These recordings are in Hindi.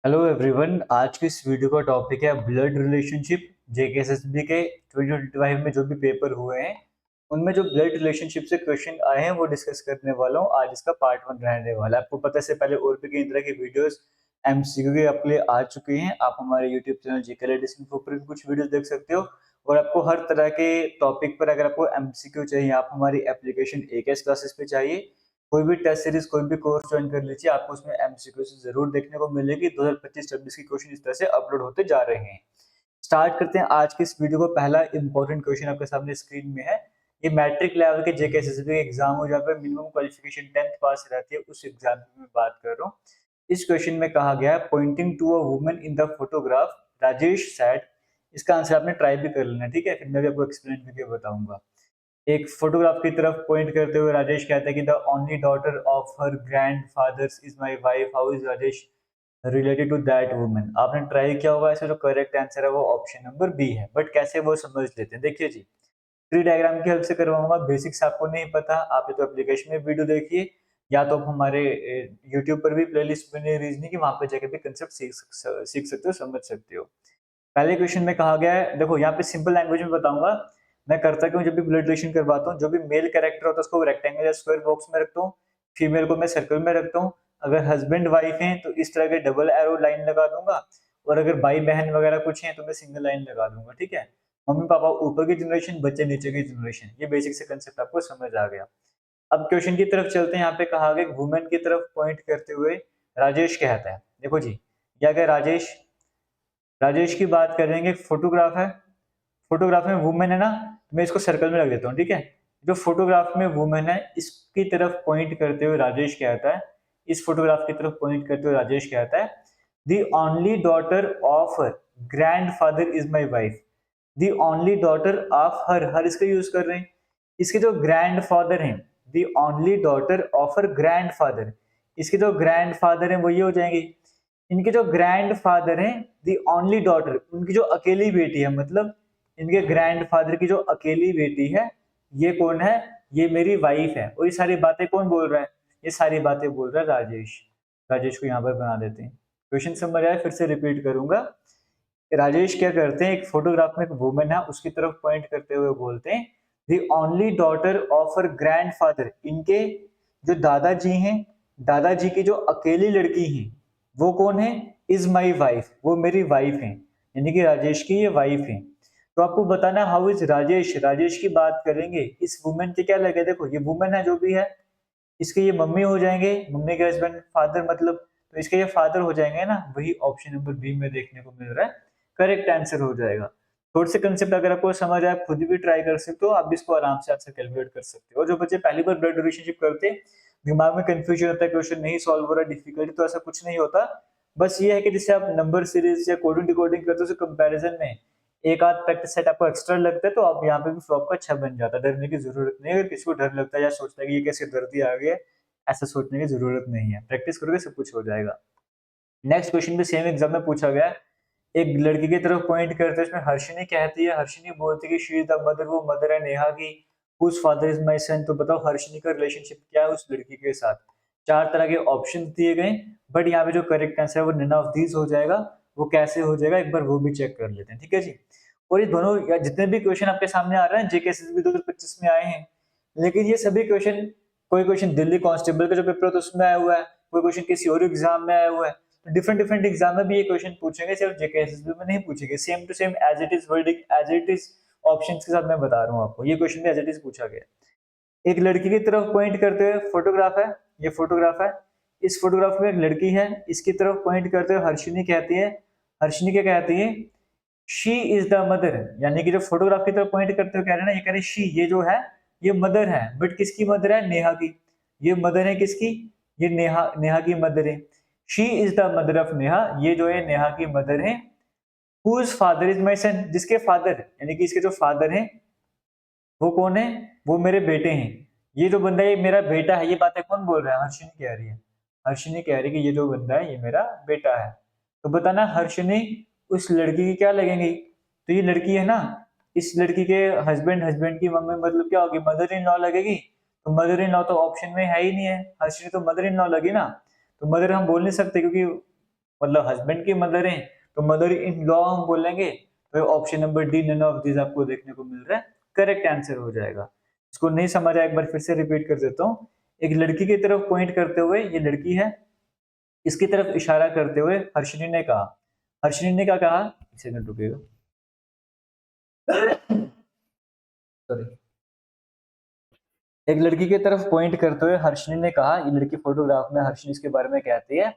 Hello everyone. आज की इस वीडियो का टॉपिक है ब्लड रिलेशनशिप। जेकेएसएसबी के 2025 में जो भी पेपर हुए हैं उनमें जो ब्लड रिलेशनशिप से क्वेश्चन आए हैं वो डिस्कस करने वाला हूँ। आज इसका पार्ट वन रहने वाला है। आपको पता है इससे पहले और भी कई तरह की वीडियोस एमसीक्यू के आपके लिए आ चुकी हैं। आप हमारे YouTube channel GK latest info पर भी कुछ वीडियोस देख सकते हो। और आपको हर तरह के टॉपिक पर अगर आपको एमसीक्यू चाहिए, आप हमारी एप्लीकेशन एकेएस क्लासेस पे चाहिए, कोई भी टेस्ट सीरीज कोई भी कोर्स ज्वाइन कर लीजिए, आपको उसमें एमसीक्यू से जरूर देखने को मिलेगी। 2025-26 के क्वेश्चन इस तरह से अपलोड होते जा रहे हैं। स्टार्ट करते हैं आज की इस वीडियो को। पहला इंपॉर्टेंट क्वेश्चन आपके सामने स्क्रीन में है। ये मैट्रिक लेवल के जेकेएसएसबी के एग्जाम हो जहाँ पे मिनिमम क्वालिफिकेशन 10th पास रहती है, उस एग्जाम की मैं बात कर रहा हूँ। इस क्वेश्चन में कहा गया है, pointing to a woman in the photograph Rajesh said. इसका आंसर आपने ट्राई भी कर लेना, ठीक है, फिर मैं भी आपको एक्सप्लेन करके बताऊंगा। एक फोटोग्राफ की तरफ पॉइंट करते हुए राजेश कहता है कि the only daughter of her grandfather's is my wife, how is Rajesh related to that woman. आपने ट्राई किया होगा, इसका जो करेक्ट आंसर है वो ऑप्शन नंबर बी है। बट कैसे वो समझ लेते हैं, देखिए जी। ट्री डायग्राम की हेल्प से करवाऊंगा। बेसिक्स आपको नहीं पता, आप ये तो एप्लीकेशन में वीडियो देखिए, या तो आप हमारे यूट्यूब पर भी प्लेलिस्ट बनी है रीजनिंग की, वहां पे जाकर भी कंसेप्ट सीख सकते हो, समझ सकते हो। पहले क्वेश्चन में कहा गया है, देखो यहाँ पे सिंपल लैंग्वेज में बताऊंगा। मैं करता क्यों, जब भी ब्लड रिलेशन करवाता हूँ, जो भी मेल कैरेक्टर होता है उसको रेक्टेंगल या स्क्वायर बॉक्स में रखता हूँ, फीमेल को मैं सर्कल में रखता हूँ। अगर हस्बैंड वाइफ हैं तो इस तरह के डबल एरो लाइन लगा दूंगा, और अगर भाई बहन वगैरह कुछ हैं तो मैं सिंगल लाइन लगा दूंगा, ठीक है। मम्मी पापा ऊपर की जनरेशन, बच्चे नीचे की जनरेशन, ये बेसिक से कंसेप्ट आपको समझ आ गया। अब क्वेश्चन की तरफ चलते हैं। यहाँ पे कहा गया वुमेन की तरफ पॉइंट करते हुए राजेश कहता है, देखो जी, क्या क्या राजेश, राजेश की बात करेंगे। फोटोग्राफ है, फोटोग्राफ में वुमेन है ना, तो मैं इसको सर्कल में रख देता हूँ, ठीक है। जो फोटोग्राफ में वुमेन है इसकी तरफ पॉइंट करते हुए राजेश कहता है, इस फोटोग्राफ की तरफ पॉइंट करते हुए राजेश कहता है, the only daughter of grand father is my wife. The only daughter of हर इसका यूज कर रहे हैं। इसके जो ग्रैंड फादर हैं, the only daughter of her grand father, इसके जो ग्रैंड फादर हैं वो ये हो जाएंगे। इनके जो ग्रैंड फादर हैं, दी ओनली डॉटर, उनकी जो अकेली बेटी है, मतलब इनके ग्रैंड फादर की जो अकेली बेटी है, ये कौन है, ये मेरी वाइफ है। और ये सारी बातें कौन बोल रहा है, ये सारी बातें बोल रहा है राजेश। राजेश को यहाँ पर बना देते हैं। क्वेश्चन समझ आया, फिर से रिपीट करूंगा। राजेश क्या करते हैं, एक फोटोग्राफ में एक वुमन है उसकी तरफ पॉइंट करते हुए बोलते हैं, the only daughter of her grand father, इनके जो दादाजी हैं, दादाजी की जो अकेली लड़की है वो कौन है, इज माई वाइफ, वो मेरी वाइफ है, यानी कि राजेश की ये वाइफ है। तो आपको बताना हाउ इज राजेश, राजेश की बात करेंगे, इस वुमेन के क्या लगे, देखो ये वुमेन है जो भी है, इसके ये मम्मी हो जाएंगे, मम्मी के हस्बैंड फादर मतलब, तो इसके ये फादर हो जाएंगे ना, वही ऑप्शन नंबर बी में देखने को मिल रहा है, करेक्ट आंसर हो जाएगा। थोड़े से कंसेप्ट अगर आपको समझ आए, खुद भी ट्राई कर सकते हो, आप भी इसको आराम से आंसर कैलकुलेट कर सकते हो। और जो बच्चे पहली बार ब्लड रिलेशनशिप करते हैं, दिमाग में कंफ्यूजन होता है, क्वेश्चन नहीं सॉल्व हो रहा, डिफिकल्टी, तो ऐसा कुछ नहीं होता। बस ये है कि जैसे आप नंबर सीरीज या कोडिंग डिकोडिंग करते हो, कंपैरिजन में एक आध प्रैक्टिस सेट आपको एक्स्ट्रा लगता है, तो आप यहाँ पे भी फ्लॉप का अच्छा बन जाता है। डरने की जरूरत नहीं है। अगर किसी को डर लगता है या सोचता है कि ये कैसे दर्दी आ गया, ऐसा सोचने की जरूरत नहीं है। प्रैक्टिस करोगे सब कुछ हो जाएगा। नेक्स्ट क्वेश्चन भी सेम एग्जाम में पूछा गया है। एक लड़की की तरफ पॉइंट करते हैं, इसमें हर्षिनी कहती है, हर्षिनी बोलती है कि शी इज द मदर, वो मदर है नेहा की, whose father is my son. तो बताओ हर्षिनी का रिलेशनशिप क्या है उस लड़की के साथ। चार तरह के ऑप्शन दिए गए, बट यहाँ पे जो करेक्ट आंसर है वो नन ऑफ दीज हो जाएगा। वो कैसे हो जाएगा एक बार वो भी चेक कर लेते हैं, ठीक है जी। और ये दोनों जितने भी क्वेश्चन आपके सामने आ रहे हैं जेकेएसएसबी 2025 में आए हैं, लेकिन ये सभी क्वेश्चन, कोई क्वेश्चन दिल्ली कांस्टेबल का जो पेपर होता है उसमें आया हुआ है, कोई क्वेश्चन किसी और एग्जाम में आया हुआ है। तो डिफरेंट डिफरेंट एग्जाम में भी ये क्वेश्चन पूछेंगे, सिर्फ जेकेएसएसबी में नहीं पूछेंगे। Same to same as it is wording, as it is options के साथ मैं बता रहा हूँ आपको, ये क्वेश्चन भी एज इट इज पूछा गया। एक लड़की की तरफ पॉइंट करते हुए फोटोग्राफ है, ये फोटोग्राफ है, इस फोटोग्राफ में एक लड़की है, इसकी तरफ पॉइंट करते हुए हर्षिनी कहती है, हर्षिनी क्या कहती है, शी इज द मदर, यानी कि जो फोटोग्राफ की तरफ पॉइंट करते हुए कह रहे हैं ना, ये कह रहे शी, ये जो है ये मदर है, बट किसकी मदर है, नेहा की। ये मदर है किसकी, ये नेहा, नेहा की मदर है। She is the mother of Neha, ये जो है नेहा की मदर है। हुज फादर इज माई सन, जिसके फादर यानी कि इसके जो फादर हैं वो कौन है, वो मेरे बेटे हैं। ये जो बंदा है ये मेरा बेटा है, ये बातें कौन बोल रहा है, हर्षिनी कह रही है। हर्षिनी कह रही है कि ये जो बंदा है ये मेरा बेटा है। तो बताना हर्षिनी उस लड़की की क्या लगेंगी, तो ये लड़की है ना, इस लड़की के हस्बैंड, हस्बैंड की मम्मी मतलब क्या होगी, मदर इन लॉ लगेगी। तो मदर इन लॉ तो ऑप्शन में है ही नहीं है, हर्षिनी तो मदर इन लॉ लगी ना। तो मदर हम बोल नहीं सकते क्योंकि मतलब हस्बैंड की मदर है तो मदर इन लॉ हम बोलेंगे, तो option number D none of this आपको देखने को मिल रहा है, करेक्ट आंसर हो जाएगा। इसको नहीं समझ आया एक बार फिर से रिपीट कर देता हूँ। एक लड़की की तरफ पॉइंट करते हुए, ये लड़की है, इसकी तरफ इशारा करते हुए हर्षिनी ने कहा, हर्षिनी ने क्या कहा, एक सेकंड रुकिएगा, सॉरी, एक लड़की की तरफ पॉइंट करते हुए हर्षिनी ने कहा, ये लड़की फोटोग्राफ में हर्षिनी इसके बारे में कहती है,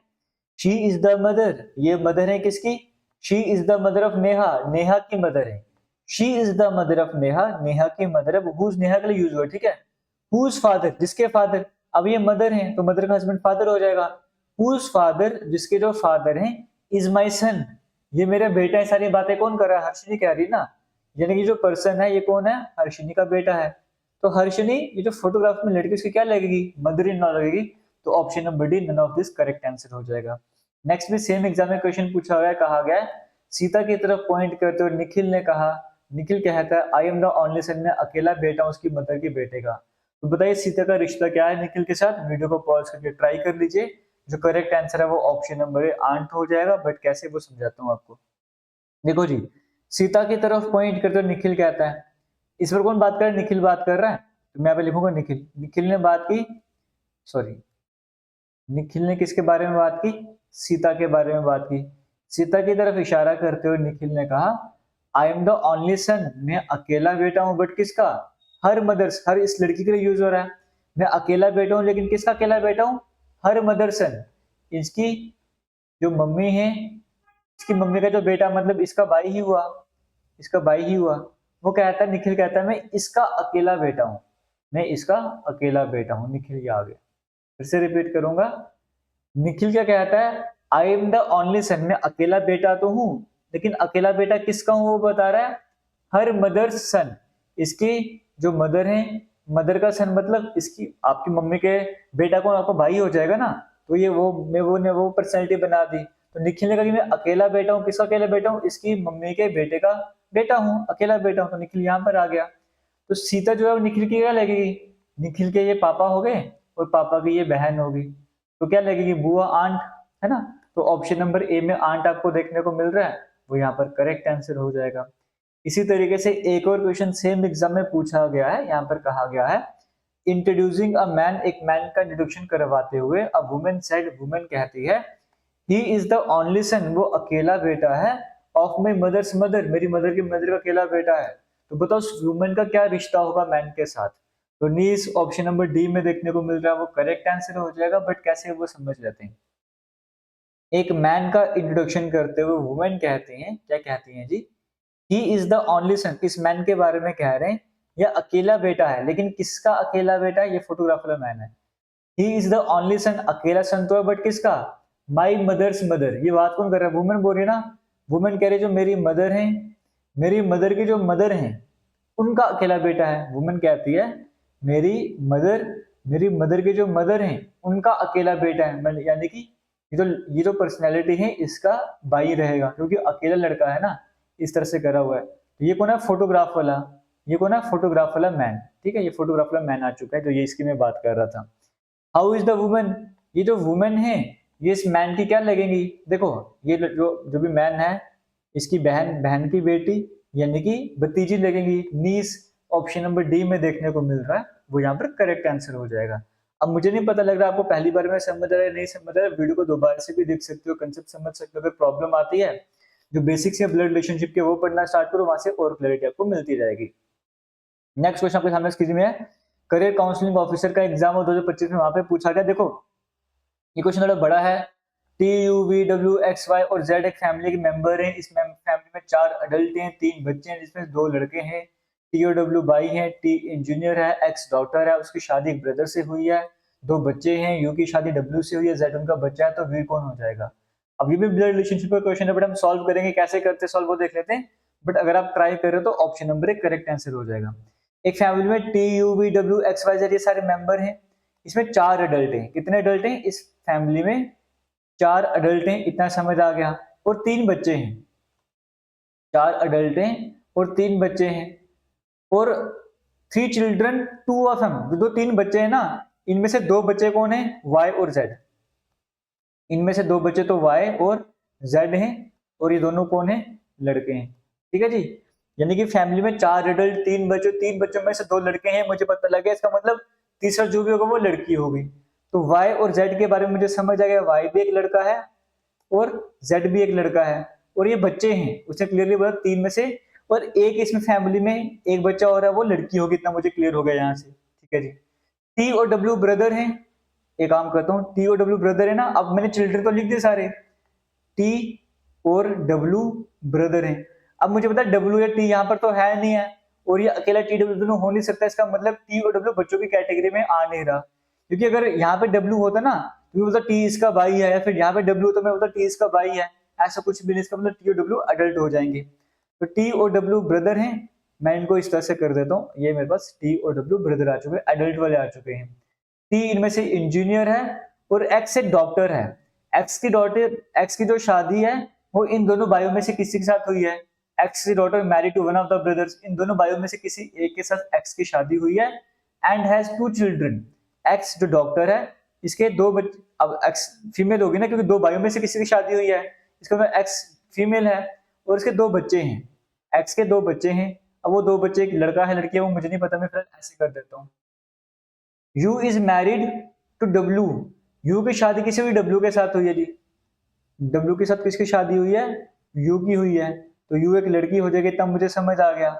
शी इज द मदर, ये मदर है किसकी, she is the mother of Neha, Neha की मदर है, she is the mother of Neha, Neha की मदर है, हुज नेहा के लिए यूज हुआ, ठीक है, हुज फादर, जिसके फादर, अब ये मदर है तो मदर का हस्बैंड फादर हो जाएगा, हुज फादर, जिसके जो फादर हैं, इज माई सन, ये मेरा बेटा है, सारी बातें कौन कर रहा है, हर्षिनी कह रही ना, यानी कि जो पर्सन है ये कौन है, हर्षिनी का बेटा है, तो हर्षिनी, ये जो फोटोग्राफ में लड़की उसकी क्या लगेगी, मदर इन लॉ लगेगी, तो option number D none of this correct answer हो जाएगा। नेक्स्ट भी सेम एग्जाम में क्वेश्चन पूछा हुआ है, कहा गया है, सीता की तरफ पॉइंट करते हुए निखिल ने कहा, निखिल कहता है आई एम द ओनली सन, मैं अकेला बेटा हूं उसकी मदर के बेटे का, तो बताइए सीता का रिश्ता क्या है निखिल के साथ, वीडियो को पॉज करके ट्राई कर लीजिए, जो करेक्ट आंसर है वो ऑप्शन नंबर ए आंट हो जाएगा, बट कैसे वो समझाता हूँ आपको। देखो जी, सीता की तरफ पॉइंट करते हुए निखिल कहता है, इस पर कौन बात कर रहा है, निखिल बात कर रहा है, तो मैं यहाँ पे लिखूंगा निखिल, निखिल ने बात की, सॉरी, निखिल ने किसके बारे में बात की, सीता के बारे में बात की, सीता की तरफ इशारा करते हुए निखिल ने कहा, आई एम द ओनली सन, मैं अकेला बेटा हूं, बट किसका, हर मदर्स, हर इस लड़की के लिए यूज हो रहा है, मैं अकेला बेटा हूं, लेकिन किसका अकेला बेटा हूं, हर मदर सन, इसकी जो मम्मी है, इसकी मम्मी का जो बेटा, मतलब इसका भाई ही हुआ, इसका भाई ही हुआ, वो कहता है, निखिल कहता है मैं इसका अकेला बेटा हूं, मैं इसका अकेला बेटा हूं, निखिल ये आ गया, फिर से रिपीट करूंगा, निखिल क्या कहता है, आई एम द ओनली सन, मैं अकेला बेटा तो हूं, लेकिन अकेला बेटा किसका हूं वो बता रहा है, हर मदर सन, इसकी जो मदर है, मदर का सन मतलब इसकी आपकी मम्मी के बेटा को आपका भाई हो जाएगा ना, तो ये वो मैं वो ने वो पर्सनैलिटी बना दी, तो निखिल ने कहा कि मैं अकेला बेटा हूँ, किसका अकेला बेटा हूँ, इसकी मम्मी के बेटे का बेटा हूँ, अकेला बेटा हूँ, तो निखिल यहाँ पर आ गया, तो सीता जो है वो निखिल की क्या लगेगी, निखिल के ये पापा हो गए और पापा की ये बहन होगी, तो क्या लगेगी, बुआ, आंट, है ना, तो ऑप्शन नंबर ए में आंट आपको देखने को मिल रहा है, वो यहाँ पर करेक्ट आंसर हो जाएगा। इसी तरीके से एक और क्वेश्चन सेम एग्जाम में पूछा गया है, यहाँ पर कहा गया है, इंट्रोड्यूसिंग अ मैन, एक मैन का इंट्रोडक्शन करवाते हुए अ वुमेन सेड, वुमेन कहती है, ही इज द ओनली सन, वो अकेला बेटा है, ऑफ माई मदर्स मदर, मेरी मदर की मदर का अकेला बेटा है, तो बताओ वुमेन का क्या रिश्ता होगा मैन के साथ, तो नीस ऑप्शन नंबर डी में देखने को मिल रहा है, वो करेक्ट आंसर हो जाएगा, बट कैसे वो समझ लेते हैं। एक मैन का इंट्रोडक्शन करते हुए वुमेन कहती हैं, क्या कहती हैं जी, he is the only son, इस मैन के बारे में कह रहे हैं, यह अकेला बेटा है, लेकिन किसका अकेला बेटा है, ये फोटोग्राफर मैन है, ही इज द ओनली सन, अकेला सन तो है, बट किसका, माई मदर्स मदर, ये बात कौन कर रहा है, वुमेन बोल रही है ना, वुमेन कह रही है जो मेरी मदर है, मेरी मदर की जो मदर है उनका अकेला बेटा है, वुमेन कहती है मेरी मदर, मेरी मदर के जो मदर हैं उनका अकेला बेटा है, यानी कि ये जो पर्सनैलिटी है इसका भाई रहेगा, क्योंकि अकेला लड़का है ना, इस तरह से करा हुआ है, तो ये कौन है, फोटोग्राफ वाला, ये कौन है, फोटोग्राफ वाला मैन, ठीक है, ये फोटोग्राफ वाला मैन आ चुका है, तो ये इसकी मैं बात कर रहा था। हाउ इज द वुमेन, ये जो वुमेन है ये इस मैन की क्या लगेंगी, देखो ये जो जो भी मैन है, इसकी बहन, बहन की बेटी, यानी कि भतीजी लगेंगी, नीस ऑप्शन नंबर डी में देखने को मिल रहा है, वो यहाँ पर करेक्ट आंसर हो जाएगा। अब मुझे नहीं पता लग रहा आपको पहली बार में समझ रहा है नहीं समझ रहा है, वीडियो को दोबारा से भी देख सकते हो, कंसेप्ट समझ सकते हो, अगर प्रॉब्लम आती है जो बेसिक्स है ब्लड रिलेशनशिप के वो पढ़ना स्टार्ट करो, वहां से और क्लैरिटी आपको मिलती रहेगी। नेक्स्ट क्वेश्चन आपके सामने स्क्रीन में है, करियर काउंसलिंग ऑफिसर का एग्जाम हो 2025 में, वहां पे पूछा गया, देखो ये क्वेश्चन थोड़ा बड़ा है, T U V W X Y और जेड एक फैमिली के मेंबर हैं, इस फैमिली में 4 अडल्ट हैं, 3 बच्चे हैं, जिसमें 2 लड़के हैं, टी ओ डब्ल्यू भाई है, टी इंजीनियर है, एक्स डॉक्टर है, उसकी शादी एक ब्रदर से हुई है, 2 बच्चे हैं, यू की शादी डब्ल्यू से हुई है, जेड उनका बच्चा है, तो वी कौन हो जाएगा। अब ये भी ब्लड रिलेशनशिप का क्वेश्चन है, बट हम सॉल्व करेंगे, कैसे करते सॉल्व वो देख लेते हैं, बट अगर आप ट्राई करें तो ऑप्शन नंबर 1 करेक्ट आंसर हो जाएगा। एक फैमिली में T U V W X Y Z ये सारे मेंबर हैं, इसमें 4 अडल्ट हैं, कितने अडल्ट हैं इस फैमिली में, 4 अडल्ट हैं, इतना समझ आ गया, और 3 बच्चे हैं, 4 अडल्ट हैं और 3 बच्चे हैं, और 3 चिल्ड्रन 2 ऑफ हिम, जो 3 बच्चे हैं ना, इनमें से 2 बच्चे कौन है, वाई और जेड, इनमें से 2 बच्चे तो वाई और जेड हैं, और ये दोनों कौन है, लड़के हैं। ठीक है जी, यानी कि फैमिली में 4 एडल्ट 3 बच्चे, 3 बच्चों में से 2 लड़के हैं, मुझे पता लग गया, इसका मतलब तीसरा जो भी होगा वो लड़की होगी। तो वाई और जेड के बारे में मुझे समझ आ गया, वाई भी एक लड़का है और जेड भी एक लड़का है, और ये बच्चे हैं, उसने क्लियरली बोला 3 में से, और एक इसमें फैमिली में एक बच्चा और है, वो लड़की होगी, इतना मुझे क्लियर हो गया यहाँ से। ठीक है जी, टी और डब्ल्यू ब्रदर हैं। एक काम करता हूँ, टी और डब्ल्यू ब्रदर है ना, अब मैंने चिल्ड्रन तो लिख दिए सारे, टी और डब्ल्यू ब्रदर हैं। अब मुझे पता है डब्ल्यू या टी यहाँ पर तो है नहीं है, और ये अकेला टी डब्ल्यू दोनों हो नहीं सकता, इसका मतलब टी और डब्ल्यू बच्चों की कैटेगरी में आ नहीं रहा, क्योंकि अगर यहाँ पे डब्ल्यू होता ना तो बोलता टी इसका भाई है, या फिर यहाँ पे डब्ल्यू तो मैं बोलता टी इसका भाई है, ऐसा कुछ भी नहीं, इसका मतलब टी और डब्ल्यू अडल्ट हो जाएंगे। तो टी और डब्ल्यू ब्रदर हैं, मैं इनको इस तरह से कर देता हूँ, ये मेरे पास टी और डब्ल्यू ब्रदर आ चुके हैं, एडल्ट वाले आ चुके हैं। टी इनमें से इंजीनियर है और एक्स एक डॉक्टर है। एक्स की जो शादी है वो इन दोनों भाइयों में से किसी के साथ हुई है। एक्स की daughter married to one of the brothers, इन दोनों भाइयों में से किसी एक के साथ एक्स की शादी हुई है, एंड हैज 2 चिल्ड्रन। एक्स जो डॉक्टर है, इसके 2 बच्चे, अब एक्स फीमेल होगी ना, क्योंकि 2 भाइयों में से किसी की शादी हुई है, इसका मतलब एक्स फीमेल है, और इसके 2 बच्चे हैं, एक्स के 2 बच्चे हैं। अब वो 2 बच्चे, एक लड़का है लड़की है वो मुझे नहीं पता, मैं फिर ऐसे कर देता हूँ, U is married to W, U की शादी किसी भी डब्ल्यू के साथ हुई है जी, डब्ल्यू के साथ किसकी शादी हुई है, यू की हुई है, तो यू एक लड़की हो जाएगी, तब मुझे समझ आ गया।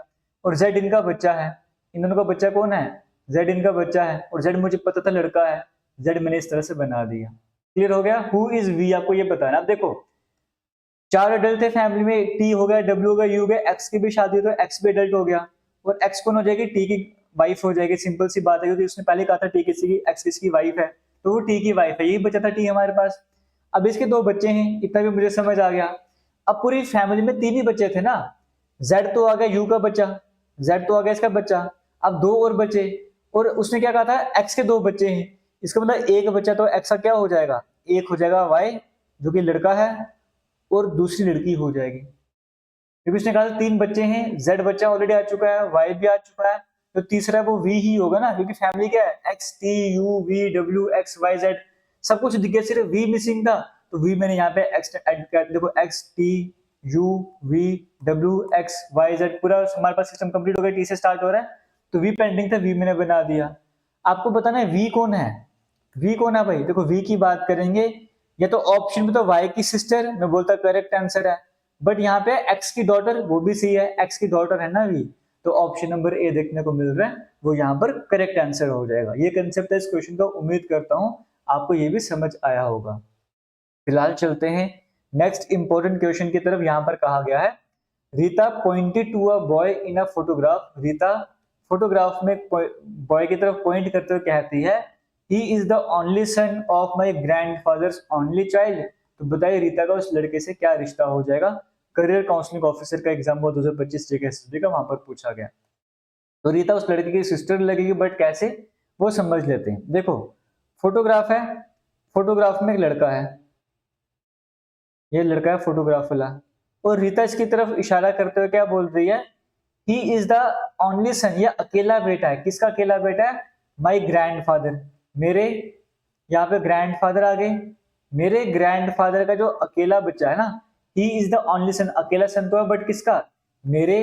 और जेड इनका बच्चा है, इन दोनों का बच्चा कौन है, जेड इनका बच्चा है, और जेड मुझे पता था लड़का है, जेड मैंने इस तरह से बना दिया। क्लियर हो गया, हु इज वी आपको ये बताना। अब देखो 4 अडल्ट थे फैमिली में, टी हो गया, डब्ल्यू हो गया, यू हो गया, एक्स की भी शादी तो एक्स भी अडल्ट हो गया, और एक्स कौन हो जाएगी, टी की वाइफ हो जाएगी, सिंपल सी बात है, क्योंकि उसने पहले कहा था टी किसी की, एक्स किसकी वाइफ है, तो वो टी की वाइफ है, यही बचा था टी हमारे पास। अब इसके 2 बच्चे हैं, इतना भी मुझे समझ आ गया। अब पूरी फैमिली में 3 ही बच्चे थे ना, जेड तो आ गया, यू का बच्चा, जेड तो आ गया इसका बच्चा, अब 2 और बचे, और उसने क्या कहा था, एक्स के 2 बच्चे हैं, इसका मतलब एक बच्चा तो एक्स का क्या हो जाएगा, एक हो जाएगा वाई जो कि लड़का है, और दूसरी लड़की हो जाएगी, क्योंकि उसने कहा 3 बच्चे हैं, जेड बच्चा ऑलरेडी आ चुका है, वाई भी आ चुका है, तो तीसरा वो वी ही होगा ना, क्योंकि फैमिली क्या है, X T U V W X Y Z, सब कुछ दिख गया, सिर्फ वी मिसिंग था, तो वी मैंने यहाँ पे एक्स ऐड कर, देखो X T U V W X Y Z, पूरा हमारे पास सिस्टम कंप्लीट हो गया, टी से स्टार्ट हो रहा है, तो वी पेंडिंग था, वी मैंने बना दिया। आपको बताना है वी कौन है, वी कौन है भाई, देखो वी की बात करेंगे, या तो ऑप्शन में तो वाई की सिस्टर, मैं बोलता करेक्ट आंसर है, बट यहाँ पे एक्स की डॉटर वो भी सही है, एक्स की डॉटर है ना वी, तो ऑप्शन नंबर ए देखने को मिल रहा है, वो यहाँ पर करेक्ट आंसर हो जाएगा। ये कंसेप्ट है इस क्वेश्चन का, उम्मीद करता हूँ आपको ये भी समझ आया होगा। फिलहाल चलते हैं नेक्स्ट इंपॉर्टेंट क्वेश्चन की तरफ। यहाँ पर कहा गया है, Rita pointed to a boy in a photograph, Rita photograph में बॉय की तरफ पॉइंट करते हुए कहती है, he is the only son of my grandfather's only child. तो बताइए रीता का उस लड़के से क्या रिश्ता हो जाएगा। करियर काउंसलिंग ऑफिसर का एग्जाम हुआ 2025 जेकेएसएसबी का, वहां पर पूछा गया। तो रीता उस लड़के की सिस्टर लगेगी, बट कैसे, वो समझ लेते हैं। देखो फोटोग्राफ है, फोटोग्राफ में एक लड़का है, ये लड़का है फोटोग्राफ वाला, और रीता इसकी तरफ इशारा करते हुए क्या बोल रही है, ही इज द ओनली सन, ये अकेला बेटा है, किसका अकेला बेटा है, माई ग्रैंडफादर, मेरे, यहाँ पे ग्रैंडफादर आ गए, मेरे ग्रैंडफादर का जो अकेला बच्चा है ना, ही इज द ओनली सन, अकेला सन तो है बट किसका, मेरे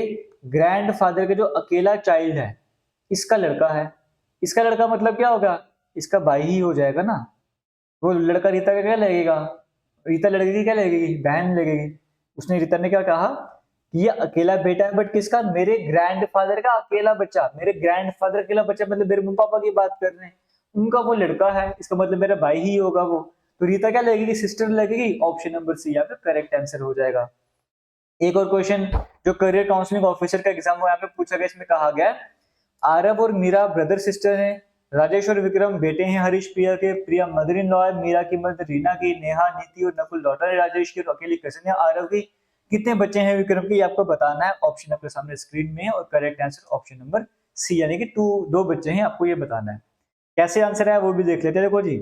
ग्रैंडफादर का जो अकेला चाइल्ड है, इसका लड़का है। इसका लड़का मतलब क्या होगा, इसका भाई ही हो जाएगा ना, वो लड़का रीता का क्या लगेगा, रीता लड़के की क्या लगेगी, बहन लगेगी। उसने रीता ने क्या कहा कि ये अकेला बेटा है, बट किसका, मेरे ग्रैंडफादर का अकेला बच्चा, मेरे ग्रैंडफादर अकेला बच्चा मतलब मेरे मम्मी पापा की बात कर रहे हैं, उनका वो लड़का है, इसका मतलब मेरा भाई ही होगा वो। तो रीता क्या लगेगी, सिस्टर लगेगी, ऑप्शन नंबर सी यहाँ पे करेक्ट आंसर हो जाएगा। एक और क्वेश्चन जो करियर काउंसलिंग ऑफिसर का एग्जाम हुआ यहाँ पे पूछा गया, इसमें कहा गया आरव और मीरा ब्रदर सिस्टर हैं, राजेश और विक्रम बेटे हैं हरीश प्रिया के, प्रिया मदर इन लॉ है, मीरा की मदर रीना की, नेहा नीति और नकुल डॉटर है राजेश की, और अकेली कजिन है आरव की। कितने बच्चे हैं विक्रम के, आपको बताना है, ऑप्शन आपके सामने स्क्रीन में है, और correct answer option number C, यानी कि 2 बच्चे हैं, आपको ये बताना है। कैसे आंसर है वो भी देख लेते हैं। देखो जी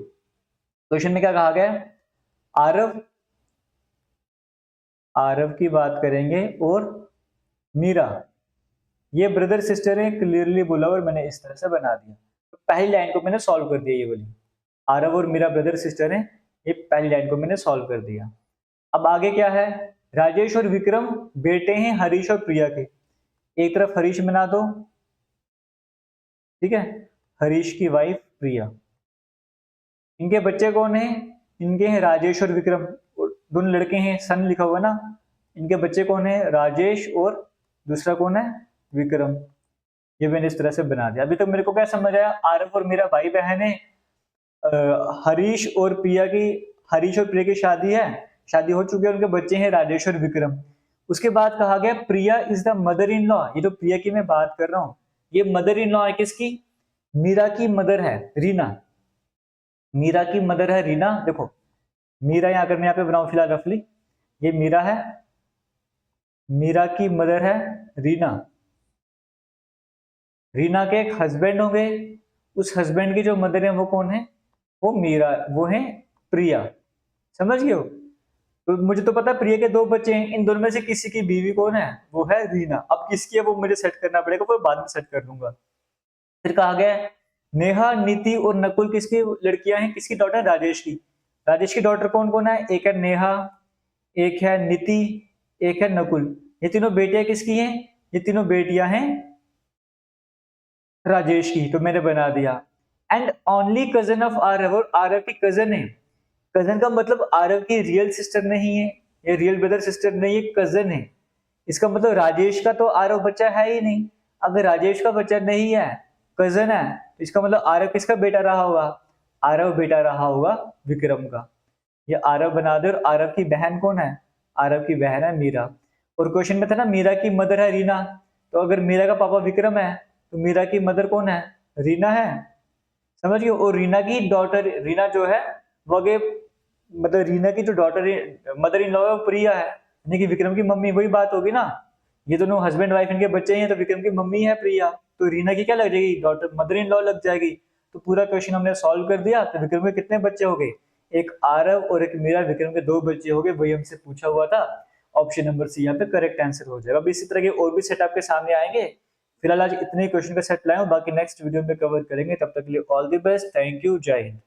क्वेश्चन में क्या कहा गया है, आरव, आरव की बात करेंगे और मीरा, ये ब्रदर सिस्टर है, क्लियरली बोला और मैंने इस तरह से बना दिया। तो पहली लाइन को मैंने सॉल्व कर दिया, ये वाली, आरव और मीरा ब्रदर सिस्टर हैं, ये पहली लाइन को मैंने सॉल्व कर दिया। अब आगे क्या है, राजेश और विक्रम बेटे हैं हरीश और प्रिया के। एक तरफ हरीश बना दो, ठीक है, हरीश की वाइफ प्रिया। इनके बच्चे कौन है, इनके हैं राजेश और विक्रम, दोनों लड़के हैं, सन लिखा हुआ ना। इनके बच्चे कौन है, राजेश और दूसरा कौन है, विक्रम। ये मैंने इस तरह से बना दिया। अभी तक मेरे को क्या समझ आया, आरव और मेरा भाई बहन है, हरीश और प्रिया की, हरीश और प्रिया की शादी है, शादी हो चुकी है, उनके बच्चे हैं राजेश और विक्रम। उसके बाद कहा गया Priya is the mother in law. ये जो प्रिया की मैं बात कर रहा हूं, ये मदर इन लॉ है किसकी, मीरा की मदर है रीना। मीरा की मदर है रीना। देखो मीरा यहाँ अगर मैं यहाँ पे बनाऊं फिलहाल रफली, ये मीरा है, मीरा की मदर है रीना। रीना के एक हस्बैंड होंगे, उस हस्बैंड की जो मदर है वो कौन है, वो मीरा, वो है प्रिया। समझ गए हो। तो मुझे तो पता प्रिया के दो बच्चे हैं, इन दोनों में से किसी की बीवी कौन है, वो है रीना। अब किसकी है वो मुझे सेट करना पड़ेगा, वो बाद में सेट कर दूंगा। फिर कहा गया नेहा, नीति और नकुल किसकी लड़कियां हैं, किसकी डॉटर, राजेश की। राजेश की डॉटर कौन कौन है, एक है नेहा, एक है नीति, एक है नकुल। ये तीनों बेटियां किसकी हैं, ये तीनों बेटियां हैं राजेश की। तो मैंने बना दिया। And only cousin of Aarav, और आरव की कजन है। कजन का मतलब आरव की रियल सिस्टर नहीं है, ये रियल ब्रदर सिस्टर नहीं है, कजन है। इसका मतलब राजेश का तो आरव बच्चा है ही नहीं। अगर राजेश का बच्चा नहीं है, कजन है, तो इसका मतलब आरव किसका बेटा रहा होगा, आरव बेटा रहा होगा विक्रम का। ये आरव बना दे। और आरव की बहन कौन है, आरव की बहन है मीरा। और क्वेश्चन में था ना मीरा की मदर है रीना, तो अगर मीरा का पापा विक्रम है तो मीरा की मदर कौन है, रीना है। समझिए। और रीना की डॉटर, रीना जो है वो आगे, मतलब रीना की जो डॉटर मदर इन लॉ है वो प्रिया है, यानी कि विक्रम की मम्मी। वही बात होगी ना, ये दोनों हस्बैंड वाइफ इनके बच्चे हैं, तो विक्रम की मम्मी है प्रिया, तो रीना की क्या लग जाएगी, डॉटर, मदर इन लॉ लग जाएगी। तो पूरा क्वेश्चन हमने सॉल्व कर दिया। तो विक्रम के कितने बच्चे हो गए, एक आरव और एक मीरा, विक्रम के दो बच्चे हो गए। वही हमसे पूछा हुआ था। ऑप्शन नंबर सी यहाँ पे करेक्ट आंसर हो जाएगा। अब इसी तरह के और भी सेट आपके सामने आएंगे। फिलहाल आज इतने क्वेश्चन का सेट लाए हूं, बाकी नेक्स्ट वीडियो में कवर करेंगे। तब तक के लिए all the best, thank you, जय हिंद।